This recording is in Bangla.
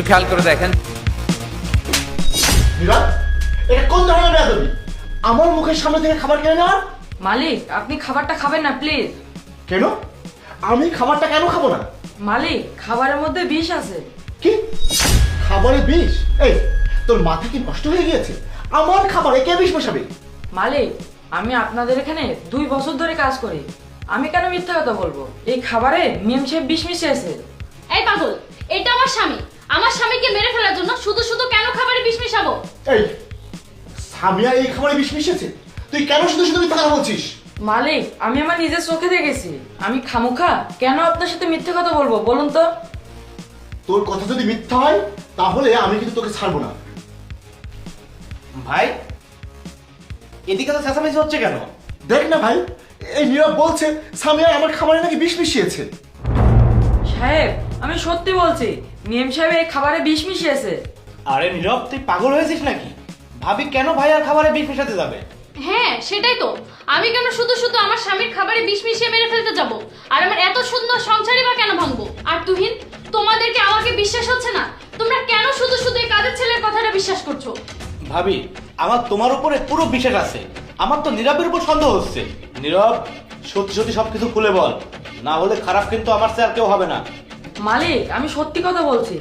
খেয়াল করে দেখেন। নীরব, এটা কোন ধরনের বেয়াদবি? আমার মুখের সামনে থেকে খাবার কেড়ে নেওয়ার? মালিক, আপনি খাবারটা খাবেন না প্লিজ। কেন? আমি খাবারটা কেন খাবো না? মালিক, খাবারের মধ্যে বিষ আছে। কি? খাবারে বিষ? এই, তোর মাথা কি নষ্ট হয়ে গিয়েছে? আমার খাবারে কে বিষ মেশাবে? মালিক, আমি আপনাদের এখানে 2 বছর ধরে কাজ করি, আমি কেন মিথ্যা কথা বলবো? এই খাবারে মেম সাহেব বিষ মিশিয়েছে। এই পাগল, এটা আমার স্বামী। আমার স্বামীকে মেরে ফেলার জন্য শুধু শুধু কেন খাবারে বিষ মেশাবো? এই, সামিয়া এই খাবারে বিষ মিশিয়েছে? তুই কেন শুধু শুধু মিথ্যা কথা বলছিস? মালিক, আমি আমার নিজের চোখে দেখেছি। আমি খামোখা কেন আপনার সাথে মিথ্যে কথা বলবো বলুন তো? তোর কথা যদি মিথ্যা হয় তাহলে আমি কিন্তু তোকে ছাড়বো না। ভাই, এদিকে তো চেঁচামেচি হচ্ছে কেন? দেখ না ভাই, এই নীরব বলছে সামিয়া আমার খাবারে নাকি বিষ মিশিয়েছে। সাহেব, আমি সত্যি বলছি, মেম সাহেব এই খাবারে বিষ মিশিয়েছে। আরে নীরব, তুই পাগল হয়েছিস নাকি? ভাবি কেন ভাই আর খাবারে বিষ মেশাতে যাবে? হ্যাঁ, সেটাই তো। আমি কেন শুধু শুধু আমার স্বামীর খাবারে বিষ মিশিয়ে মেরে ফেলতে যাব? আর আমার এত সুন্দর সংসারই বা কেন ভাঙবো? আর তুহিন, তোমাদেরকে আমাকে বিশ্বাস হচ্ছে না? তোমরা কেন শুধু শুধু এই কাজের ছেলের কথাটা বিশ্বাস করছো? ভাবি, আমার তোমার উপরে পুরো বিশ্বাস আছে। আমার তো নীরবের উপর সন্দেহ হচ্ছে। নীরব, সত্যি সত্যি সবকিছু খুলে বল, না হলে খারাপ কিন্তু আমার চেয়ে আর কেউ হবে না। মালিক, আমি সত্যি কথা বলছি,